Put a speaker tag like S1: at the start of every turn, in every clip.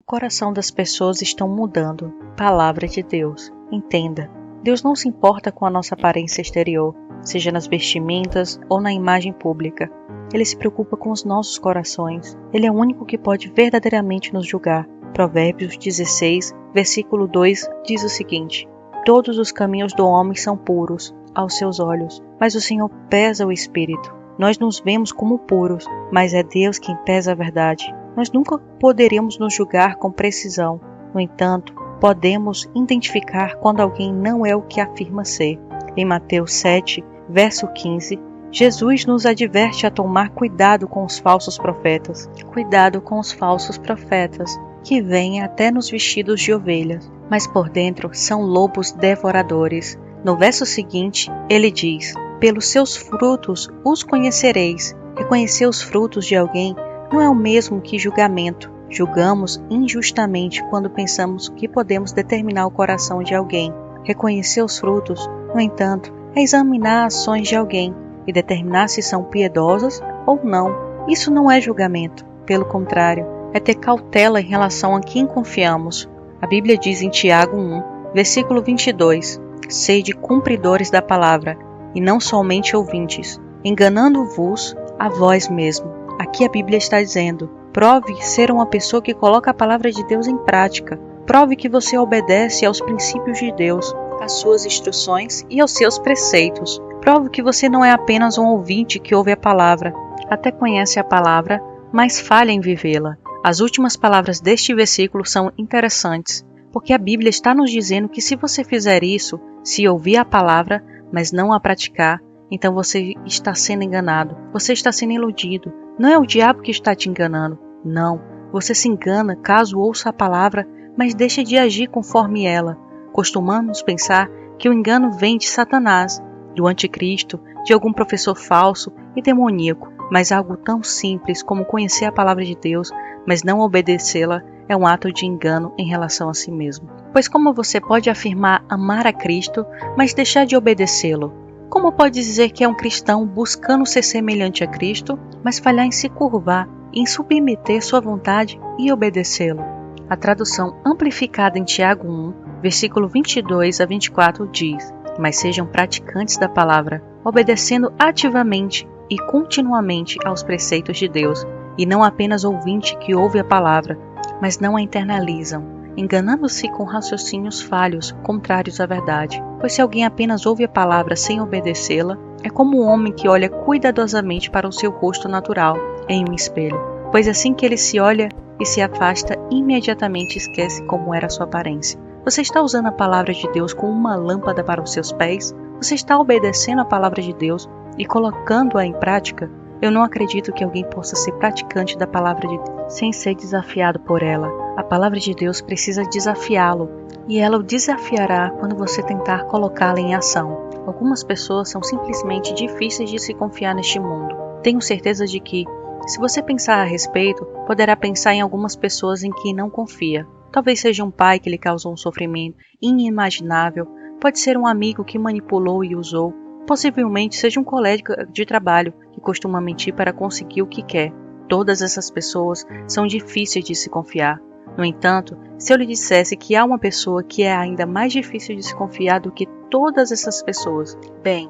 S1: coração das pessoas estão mudando. Palavra de Deus. Entenda, Deus não se importa com a nossa aparência exterior, seja nas vestimentas ou na imagem pública. Ele se preocupa com os nossos corações. Ele é o único que pode verdadeiramente nos julgar. Provérbios 16, versículo 2 diz o seguinte: todos os caminhos do homem são puros aos seus olhos, mas o Senhor pesa o espírito. Nós nos vemos como puros, mas é Deus quem pesa a verdade. Nós nunca poderemos nos julgar com precisão. No entanto, podemos identificar quando alguém não é o que afirma ser. Em Mateus 7, verso 15, Jesus nos adverte a tomar cuidado com os falsos profetas. Cuidado com os falsos profetas, que vêm até nos vestidos de ovelhas, mas por dentro são lobos devoradores. No verso seguinte, ele diz: pelos seus frutos os conhecereis. Reconhecer os frutos de alguém não é o mesmo que julgamento. Julgamos injustamente quando pensamos que podemos determinar o coração de alguém. Reconhecer os frutos, no entanto, é examinar ações de alguém e determinar se são piedosas ou não. Isso não é julgamento. Pelo contrário, é ter cautela em relação a quem confiamos. A Bíblia diz em Tiago 1, versículo 22, sede cumpridores da palavra, e não somente ouvintes, enganando-vos a vós mesmo. Aqui a Bíblia está dizendo: prove ser uma pessoa que coloca a palavra de Deus em prática. Prove que você obedece aos princípios de Deus, às suas instruções e aos seus preceitos. Prove que você não é apenas um ouvinte que ouve a palavra, até conhece a palavra, mas falha em vivê-la. As últimas palavras deste versículo são interessantes, porque a Bíblia está nos dizendo que se você fizer isso, se ouvir a palavra, mas não a praticar, então você está sendo enganado, você está sendo iludido. Não é o diabo que está te enganando, não. Você se engana caso ouça a palavra, mas deixe de agir conforme ela. Costumamos pensar que o engano vem de Satanás, do anticristo, de algum professor falso e demoníaco, mas algo tão simples como conhecer a palavra de Deus, mas não obedecê-la, é um ato de engano em relação a si mesmo. Pois como você pode afirmar amar a Cristo, mas deixar de obedecê-lo? Como pode dizer que é um cristão buscando ser semelhante a Cristo, mas falhar em se curvar, em submeter sua vontade e obedecê-lo? A tradução amplificada em Tiago 1, versículo 22 a 24 diz: mas sejam praticantes da palavra, obedecendo ativamente e continuamente aos preceitos de Deus, e não apenas ouvinte que ouve a palavra, mas não a internalizam, enganando-se com raciocínios falhos, contrários à verdade. Pois se alguém apenas ouve a palavra sem obedecê-la, é como um homem que olha cuidadosamente para o seu rosto natural em um espelho, pois assim que ele se olha e se afasta, imediatamente esquece como era a sua aparência. Você está usando a palavra de Deus como uma lâmpada para os seus pés? Você está obedecendo a palavra de Deus e colocando-a em prática? Eu não acredito que alguém possa ser praticante da palavra de Deus sem ser desafiado por ela. A palavra de Deus precisa desafiá-lo, e ela o desafiará quando você tentar colocá-la em ação. Algumas pessoas são simplesmente difíceis de se confiar neste mundo. Tenho certeza de que, se você pensar a respeito, poderá pensar em algumas pessoas em que não confia. Talvez seja um pai que lhe causou um sofrimento inimaginável, pode ser um amigo que manipulou e usou, possivelmente seja um colega de trabalho que costuma mentir para conseguir o que quer. Todas essas pessoas são difíceis de se confiar. No entanto, se eu lhe dissesse que há uma pessoa que é ainda mais difícil de se confiar do que todas essas pessoas, bem,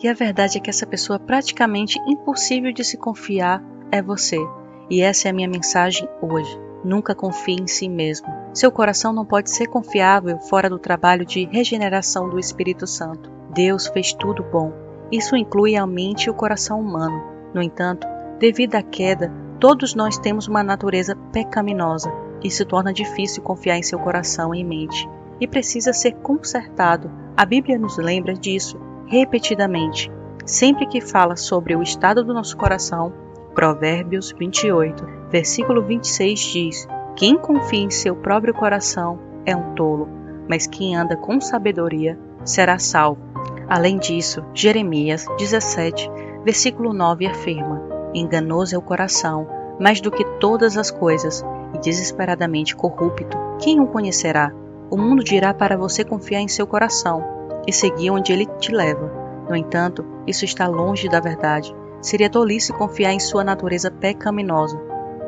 S1: e a verdade é que essa pessoa praticamente impossível de se confiar é você. E essa é a minha mensagem hoje. Nunca confie em si mesmo. Seu coração não pode ser confiável fora do trabalho de regeneração do Espírito Santo. Deus fez tudo bom. Isso inclui a mente e o coração humano. No entanto, devido à queda, todos nós temos uma natureza pecaminosa e se torna difícil confiar em seu coração e mente. E precisa ser consertado. A Bíblia nos lembra disso repetidamente. Sempre que fala sobre o estado do nosso coração, Provérbios 28, versículo 26 diz: quem confia em seu próprio coração é um tolo, mas quem anda com sabedoria será salvo. Além disso, Jeremias 17, versículo 9 afirma: enganoso é o coração, mais do que todas as coisas, e desesperadamente corrupto, quem o conhecerá? O mundo dirá para você confiar em seu coração e seguir onde ele te leva. No entanto, isso está longe da verdade. Seria tolice confiar em sua natureza pecaminosa.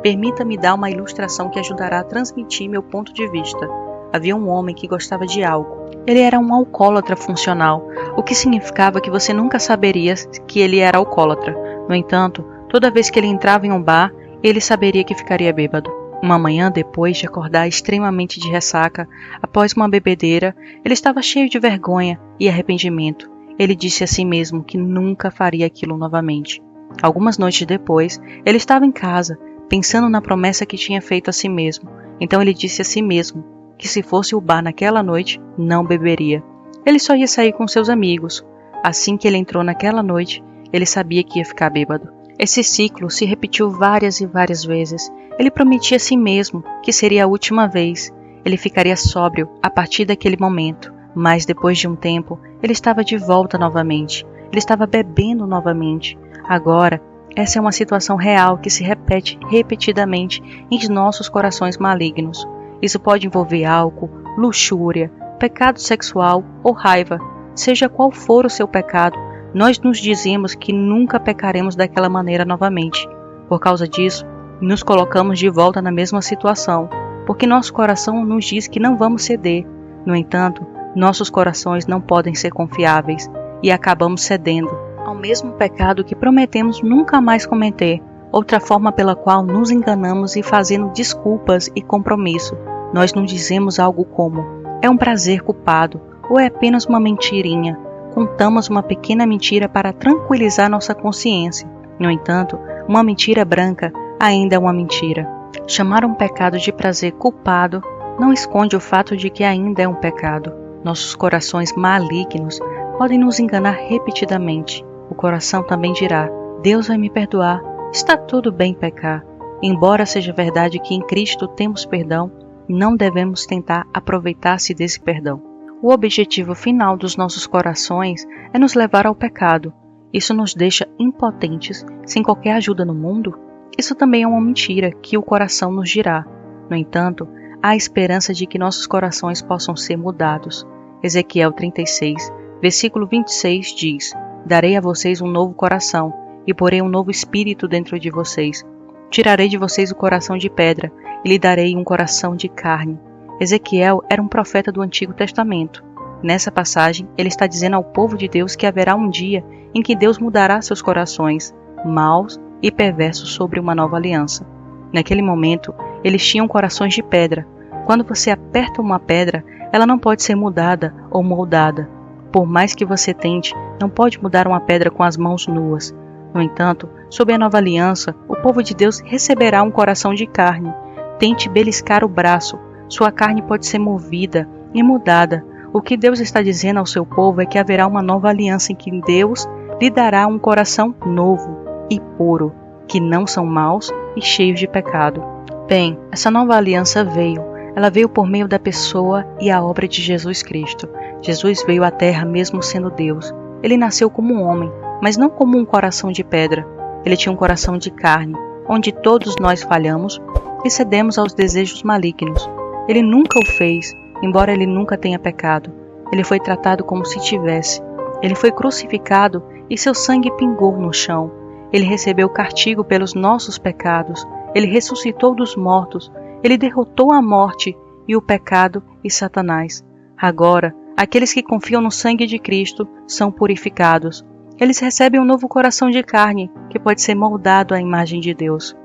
S1: Permita-me dar uma ilustração que ajudará a transmitir meu ponto de vista. Havia um homem que gostava de álcool. Ele era um alcoólatra funcional, o que significava que você nunca saberia que ele era alcoólatra. No entanto, toda vez que ele entrava em um bar, ele saberia que ficaria bêbado. Uma manhã, depois de acordar extremamente de ressaca, após uma bebedeira, ele estava cheio de vergonha e arrependimento. Ele disse a si mesmo que nunca faria aquilo novamente. Algumas noites depois, ele estava em casa, pensando na promessa que tinha feito a si mesmo. Então ele disse a si mesmo que se fosse o bar naquela noite, não beberia. Ele só ia sair com seus amigos. Assim que ele entrou naquela noite, ele sabia que ia ficar bêbado. Esse ciclo se repetiu várias e várias vezes. Ele prometia a si mesmo que seria a última vez. Ele ficaria sóbrio a partir daquele momento. Mas depois de um tempo, ele estava de volta novamente. Ele estava bebendo novamente. Agora, essa é uma situação real que se repete repetidamente em nossos corações malignos. Isso pode envolver álcool, luxúria, pecado sexual ou raiva. Seja qual for o seu pecado, nós nos dizemos que nunca pecaremos daquela maneira novamente. Por causa disso, nos colocamos de volta na mesma situação, porque nosso coração nos diz que não vamos ceder. No entanto, nossos corações não podem ser confiáveis e acabamos cedendo ao mesmo pecado que prometemos nunca mais cometer, outra forma pela qual nos enganamos e fazendo desculpas e compromisso. Nós não dizemos algo como, é um prazer culpado, ou é apenas uma mentirinha. Contamos uma pequena mentira para tranquilizar nossa consciência. No entanto, uma mentira branca ainda é uma mentira. Chamar um pecado de prazer culpado não esconde o fato de que ainda é um pecado. Nossos corações malignos podem nos enganar repetidamente. O coração também dirá, Deus vai me perdoar, está tudo bem pecar. Embora seja verdade que em Cristo temos perdão, não devemos tentar aproveitar-se desse perdão. O objetivo final dos nossos corações é nos levar ao pecado. Isso nos deixa impotentes, sem qualquer ajuda no mundo? Isso também é uma mentira que o coração nos dirá. No entanto, há esperança de que nossos corações possam ser mudados. Ezequiel 36, versículo 26 diz, Darei a vocês um novo coração, e porei um novo espírito dentro de vocês. Tirarei de vocês o coração de pedra, e lhe darei um coração de carne. Ezequiel era um profeta do Antigo Testamento. Nessa passagem, ele está dizendo ao povo de Deus que haverá um dia em que Deus mudará seus corações, maus e perversos, sobre uma nova aliança. Naquele momento, eles tinham corações de pedra. Quando você aperta uma pedra, ela não pode ser mudada ou moldada. Por mais que você tente, não pode mudar uma pedra com as mãos nuas. No entanto, sob a nova aliança, o povo de Deus receberá um coração de carne. Tente beliscar o braço, sua carne pode ser movida e mudada. O que Deus está dizendo ao seu povo é que haverá uma nova aliança em que Deus lhe dará um coração novo e puro, que não são maus e cheios de pecado. Bem, essa nova aliança veio. Ela veio por meio da pessoa e a obra de Jesus Cristo. Jesus veio à terra mesmo sendo Deus. Ele nasceu como um homem, mas não como um coração de pedra. Ele tinha um coração de carne, onde todos nós falhamos e cedemos aos desejos malignos. Ele nunca o fez, embora ele nunca tenha pecado. Ele foi tratado como se tivesse. Ele foi crucificado e seu sangue pingou no chão. Ele recebeu castigo pelos nossos pecados. Ele ressuscitou dos mortos. Ele derrotou a morte e o pecado e Satanás. Agora, aqueles que confiam no sangue de Cristo são purificados. Eles recebem um novo coração de carne, que pode ser moldado à imagem de Deus.